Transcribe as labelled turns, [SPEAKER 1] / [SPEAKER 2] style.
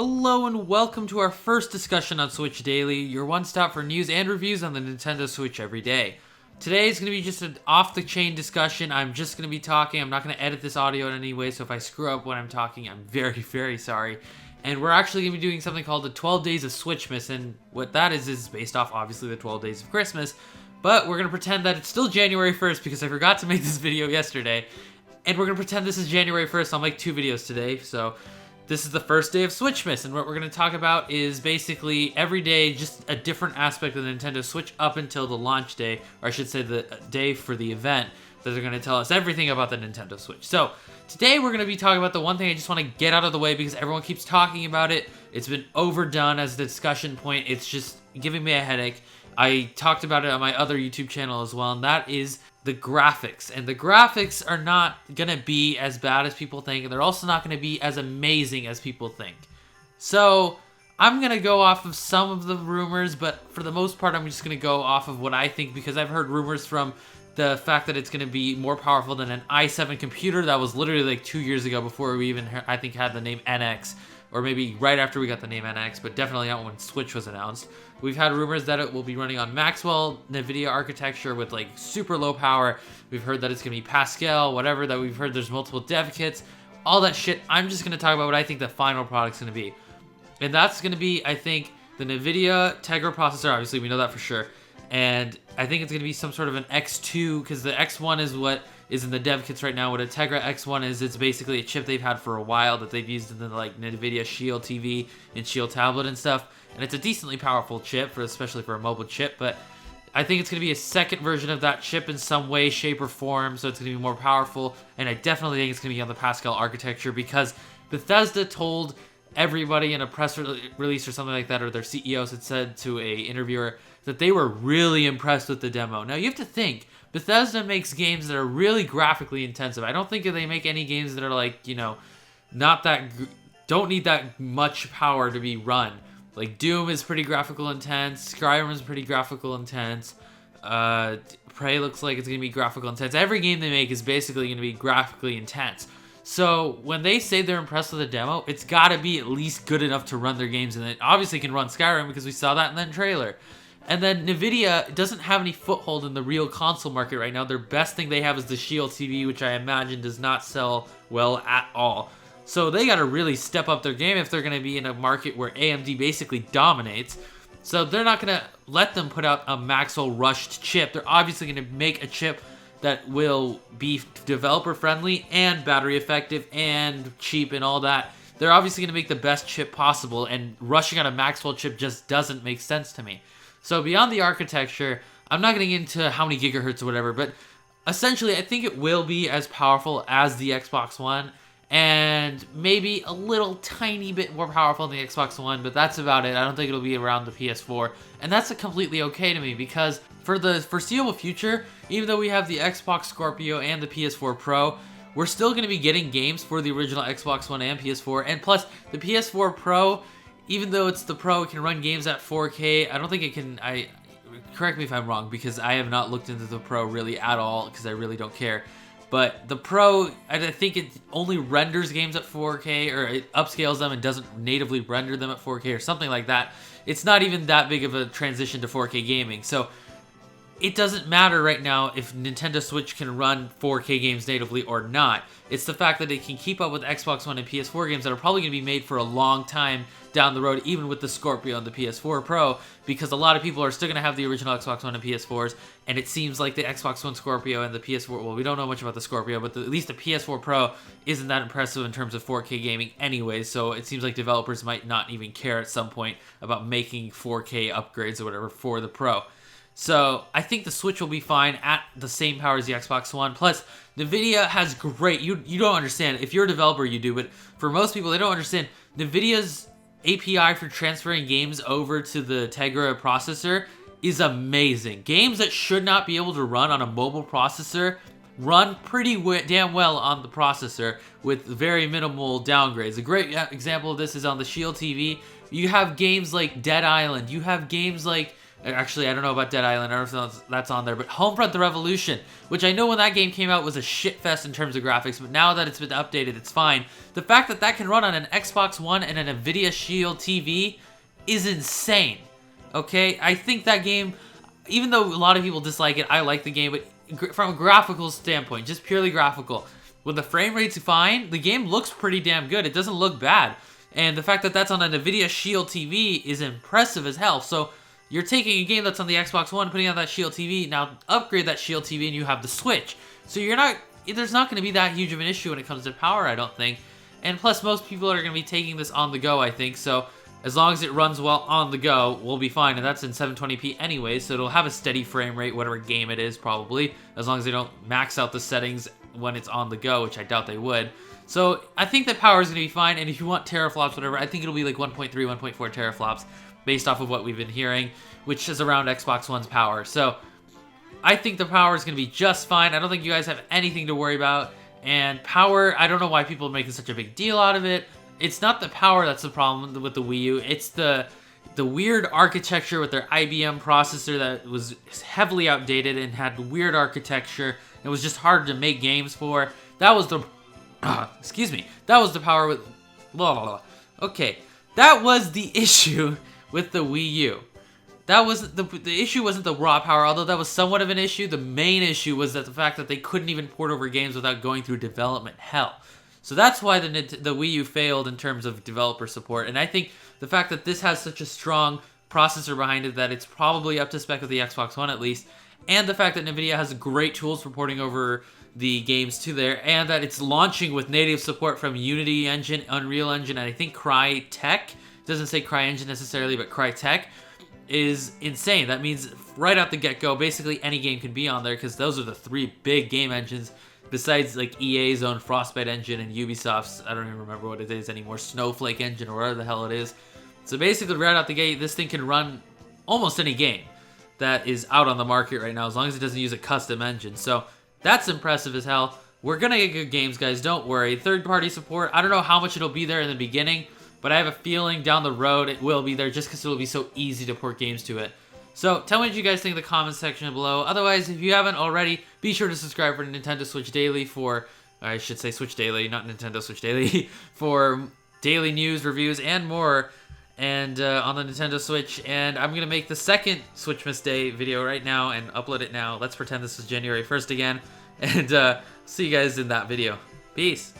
[SPEAKER 1] Hello and welcome to our first discussion on Switch Daily, your one-stop for news and reviews on the Nintendo Switch every day. Today is going to be just an off-the-chain discussion. I'm just going to be talking. I'm not going to edit this audio in any way, so if I screw up when I'm talking, I'm very, very sorry. And we're actually going to be doing something called the 12 Days of Switchmas, and what that is based off, obviously, the 12 Days of Christmas. But we're going to pretend that it's still January 1st because I forgot to make this video yesterday. And we're going to pretend this is January 1st. I'll make 2 videos today, so this is the first day of Switchmas, and what we're going to talk about is basically every day just a different aspect of the Nintendo Switch up until the launch day, or I should say the day for the event, that they're going to tell us everything about the Nintendo Switch. So today we're going to be talking about the one thing I just want to get out of the way because everyone keeps talking about it. It's been overdone as a discussion point. It's just giving me a headache. I talked about it on my other YouTube channel as well, and that is the graphics. And the graphics are not going to be as bad as people think, and they're also not going to be as amazing as people think. So I'm going to go off of some of the rumors, but for the most part, I'm just going to go off of what I think, because I've heard rumors from the fact that it's going to be more powerful than an i7 computer. That was literally like 2 years ago before we even, I think, had the name NX. Or maybe right after we got the name NX, but definitely not when Switch was announced. We've had rumors that it will be running on Maxwell NVIDIA architecture with like super low power. We've heard that it's going to be Pascal, whatever, that we've heard there's multiple dev kits. All that shit. I'm just going to talk about what I think the final product's going to be. And that's going to be, I think, the NVIDIA Tegra processor. Obviously, we know that for sure. And I think it's going to be some sort of an X2, because the X1 is what is in the dev kits right now. What a Tegra X1 is, it's basically a chip they've had for a while that they've used in the like NVIDIA Shield TV and Shield tablet and stuff. And it's a decently powerful chip, especially for a mobile chip. But I think it's going to be a second version of that chip in some way, shape, or form. So it's going to be more powerful. And I definitely think it's going to be on the Pascal architecture, because Bethesda told everybody in a press release or something like that, or their CEOs had said to a interviewer that they were really impressed with the demo. Now you have to think, Bethesda makes games that are really graphically intensive. I don't think they make any games that are like, you know, not that, don't need that much power to be run. Like Doom is pretty graphical intense, Skyrim is pretty graphical intense, Prey looks like it's going to be graphical intense. Every game they make is basically going to be graphically intense. So when they say they're impressed with the demo, it's got to be at least good enough to run their games, and it obviously can run Skyrim because we saw that in the trailer. And then NVIDIA doesn't have any foothold in the real console market right now. Their best thing they have is the Shield TV, which I imagine does not sell well at all. So they got to really step up their game if they're going to be in a market where AMD basically dominates. So they're not going to let them put out a Maxwell rushed chip. They're obviously going to make a chip that will be developer friendly and battery effective and cheap and all that. They're obviously going to make the best chip possible, and rushing out a Maxwell chip just doesn't make sense to me. So beyond the architecture, I'm not going to get into how many gigahertz or whatever, but essentially I think it will be as powerful as the Xbox One, and maybe a little tiny bit more powerful than the Xbox One, but that's about it. I don't think it'll be around the PS4, and that's completely okay to me, because for the foreseeable future, even though we have the Xbox Scorpio and the PS4 Pro, we're still going to be getting games for the original Xbox One and PS4, and plus the PS4 Pro, even though it's the Pro, it can run games at 4K. I don't think it can, correct me if I'm wrong, because I have not looked into the Pro really at all, because I really don't care. But the Pro, I think it only renders games at 4K, or it upscales them and doesn't natively render them at 4K or something like that. It's not even that big of a transition to 4K gaming. So it doesn't matter right now if Nintendo Switch can run 4K games natively or not. It's the fact that it can keep up with Xbox One and PS4 games that are probably going to be made for a long time down the road, even with the Scorpio and the PS4 Pro, because a lot of people are still going to have the original Xbox One and PS4s, and it seems like the Xbox One Scorpio and the PS4, well, we don't know much about the Scorpio, but at least the PS4 Pro isn't that impressive in terms of 4K gaming anyway, so it seems like developers might not even care at some point about making 4K upgrades or whatever for the Pro. So I think the Switch will be fine at the same power as the Xbox One. Plus, NVIDIA has great, you don't understand. If you're a developer, you do, but for most people, they don't understand. NVIDIA's API for transferring games over to the Tegra processor is amazing. Games that should not be able to run on a mobile processor run pretty damn well on the processor with very minimal downgrades. A great example of this is on the Shield TV. You have games like Dead Island. You have games like Actually, I don't know about Dead Island. I don't know if that's on there. But Homefront: The Revolution, which I know when that game came out was a shit fest in terms of graphics, but now that it's been updated, it's fine. The fact that that can run on an Xbox One and an Nvidia Shield TV is insane. Okay? I think that game, even though a lot of people dislike it, I like the game, but from a graphical standpoint, just purely graphical, when the frame rate's fine, the game looks pretty damn good. It doesn't look bad. And the fact that that's on an Nvidia Shield TV is impressive as hell. So you're taking a game that's on the Xbox One, putting on that Shield TV, now upgrade that Shield TV and you have the Switch. So there's not going to be that huge of an issue when it comes to power, I don't think. And plus, most people are going to be taking this on the go, I think. So as long as it runs well on the go, we'll be fine. And that's in 720p anyway, so it'll have a steady frame rate, whatever game it is, probably. As long as they don't max out the settings when it's on the go, which I doubt they would. So I think that power is going to be fine, and if you want teraflops, whatever, I think it'll be like 1.3, 1.4 teraflops based off of what we've been hearing, which is around Xbox One's power. So I think the power is going to be just fine. I don't think you guys have anything to worry about. And power, I don't know why people are making such a big deal out of it. It's not the power that's the problem with the Wii U. It's the weird architecture with their IBM processor that was heavily outdated and had weird architecture. It was just hard to make games for. That was the... excuse me. That was the power with... Blah, blah, blah. Okay. That was the issue with the Wii U. That was the issue wasn't the raw power, although that was somewhat of an issue. The main issue was that the fact that they couldn't even port over games without going through development hell. So that's why the Wii U failed in terms of developer support. And I think the fact that this has such a strong processor behind it that it's probably up to spec with the Xbox One at least, and the fact that NVIDIA has great tools for porting over the games to there, and that it's launching with native support from Unity Engine, Unreal Engine, and I think Crytek. It doesn't say CryEngine necessarily, but Crytek is insane. That means right out the get-go, basically any game can be on there, because those are the three big game engines, besides like EA's own Frostbite engine and Ubisoft's, I don't even remember what it is anymore, Snowflake engine or whatever the hell it is. So basically right out the gate, this thing can run almost any game that is out on the market right now, as long as it doesn't use a custom engine. So that's impressive as hell. We're gonna get good games, guys, don't worry. Third-party support, I don't know how much it'll be there in the beginning, but I have a feeling down the road it will be there just because it'll be so easy to port games to it. So tell me what you guys think in the comments section below. Otherwise, if you haven't already, be sure to subscribe for Nintendo Switch Daily for, I should say Switch Daily, not Nintendo Switch Daily, for daily news, reviews, and more, and on the Nintendo Switch. And I'm going to make the second Switchmas Day video right now and upload it now. Let's pretend this is January 1st again, and see you guys in that video. Peace.